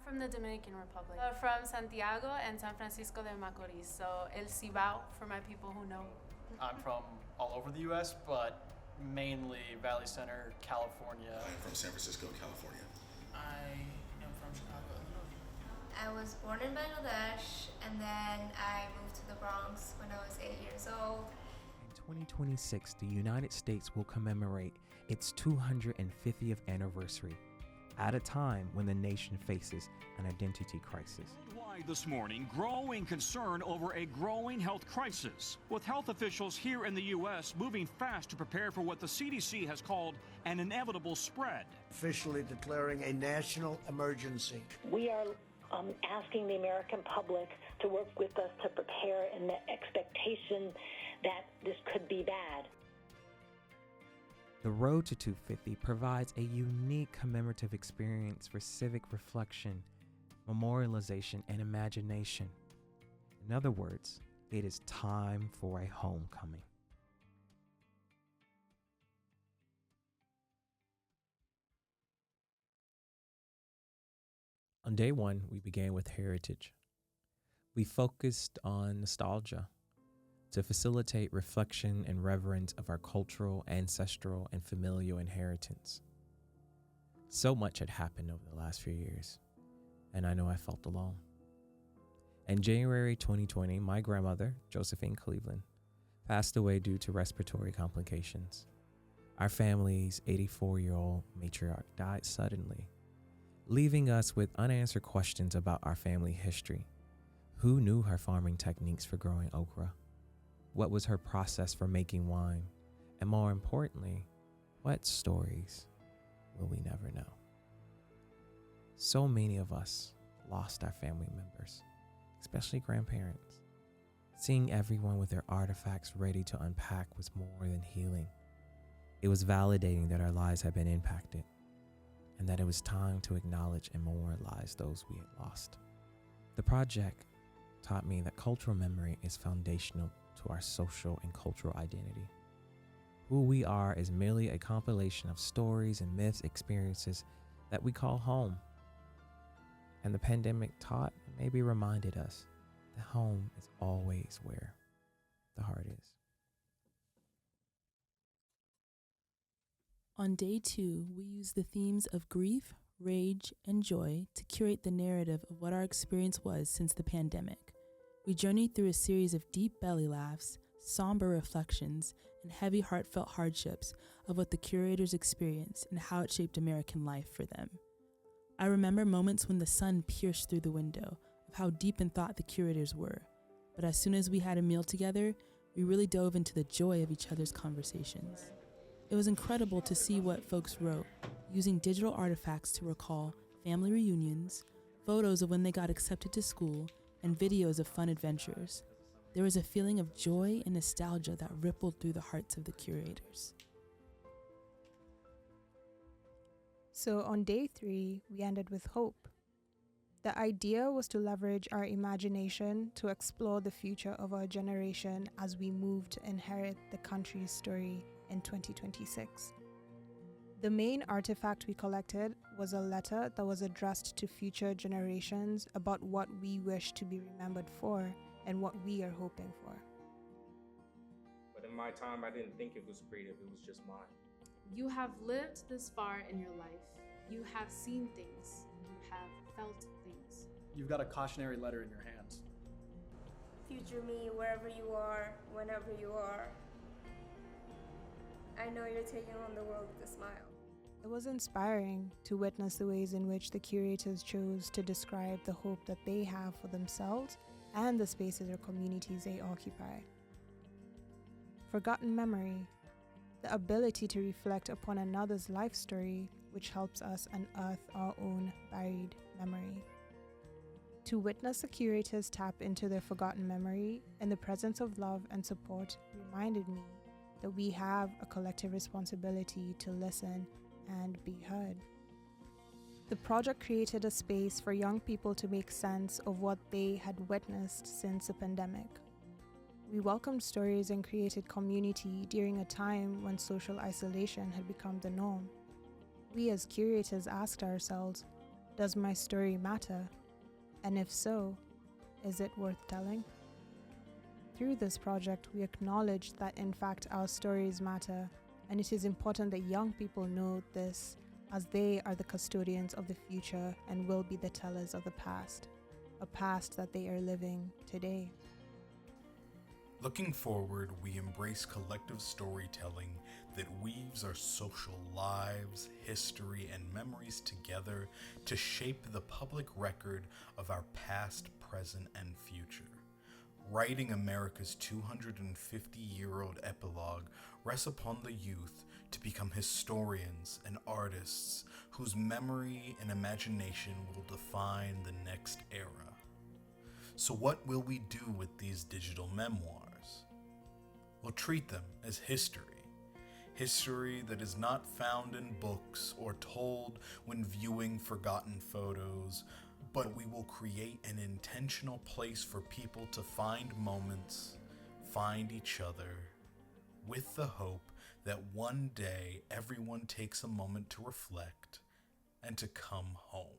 from the Dominican Republic, from Santiago and San Francisco de Macorís, so El Cibao for my people who know. I'm from all over the U.S., but mainly Valley Center, California. I'm from San Francisco, California. I am from Chicago, Illinois. I was born in Bangladesh, and then I moved to the Bronx when I was 8 years old. In 2026, the United States will commemorate its 250th anniversary at a time when the nation faces an identity crisis. Worldwide this morning, growing concern over a growing health crisis, with health officials here in the U.S. moving fast to prepare for what the CDC has called an inevitable spread. Officially declaring a national emergency. We are asking the American public to work with us to prepare in the expectation that this could be bad. The Road to 250 provides a unique commemorative experience for civic reflection, memorialization, and imagination. In other words, it is time for a homecoming. On day one, we began with heritage. We focused on nostalgia to facilitate reflection and reverence of our cultural, ancestral, and familial inheritance. So much had happened over the last few years, and I know I felt alone. In January 2020, my grandmother, Josephine Cleveland, passed away due to respiratory complications. Our family's 84-year-old matriarch died suddenly, leaving us with unanswered questions about our family history. Who knew her farming techniques for growing okra? What was her process for making wine? And more importantly, what stories will we never know? So many of us lost our family members, especially grandparents. Seeing everyone with their artifacts ready to unpack was more than healing. It was validating that our lives had been impacted and that it was time to acknowledge and memorialize those we had lost. The project taught me that cultural memory is foundational to our social and cultural identity. Who we are is merely a compilation of stories and myths, experiences that we call home. And the pandemic taught and maybe reminded us that home is always where the heart is. On day 2, we used the themes of grief, rage, and joy to curate the narrative of what our experience was since the pandemic. We journeyed through a series of deep belly laughs, somber reflections, and heavy heartfelt hardships of what the curators experienced and how it shaped American life for them. I remember moments when the sun pierced through the window of how deep in thought the curators were, but as soon as we had a meal together, we really dove into the joy of each other's conversations. It was incredible to see what folks wrote, using digital artifacts to recall family reunions, photos of when they got accepted to school, and videos of fun adventures. There was a feeling of joy and nostalgia that rippled through the hearts of the curators. So on day 3, we ended with hope. The idea was to leverage our imagination to explore the future of our generation as we move to inherit the country's story in 2026. The main artifact we collected was a letter that was addressed to future generations about what we wish to be remembered for and what we are hoping for. But in my time, I didn't think it was creative, it was just mine. You have lived this far in your life. You have seen things. You have felt things. You've got a cautionary letter in your hands. Future me, wherever you are, whenever you are, I know you're taking on the world with a smile. It was inspiring to witness the ways in which the curators chose to describe the hope that they have for themselves and the spaces or communities they occupy. Forgotten memory, the ability to reflect upon another's life story, which helps us unearth our own buried memory. To witness the curators tap into their forgotten memory in the presence of love and support reminded me that we have a collective responsibility to listen and be heard. The project created a space for young people to make sense of what they had witnessed since the pandemic. We welcomed stories and created community during a time when social isolation had become the norm. We as curators asked ourselves, Does my story matter? And if so, is it worth telling? Through this project, we acknowledge that in fact our stories matter, and it is important that young people know this, as they are the custodians of the future and will be the tellers of the past, a past that they are living today. Looking forward, we embrace collective storytelling that weaves our social lives, history, and memories together to shape the public record of our past, present, and future. Writing America's 250-year-old epilogue rests upon the youth to become historians and artists whose memory and imagination will define the next era. So what will we do with these digital memoirs? We'll treat them as history. History that is not found in books or told when viewing forgotten photos, but we will create an intentional place for people to find moments, find each other, with the hope that one day everyone takes a moment to reflect and to come home.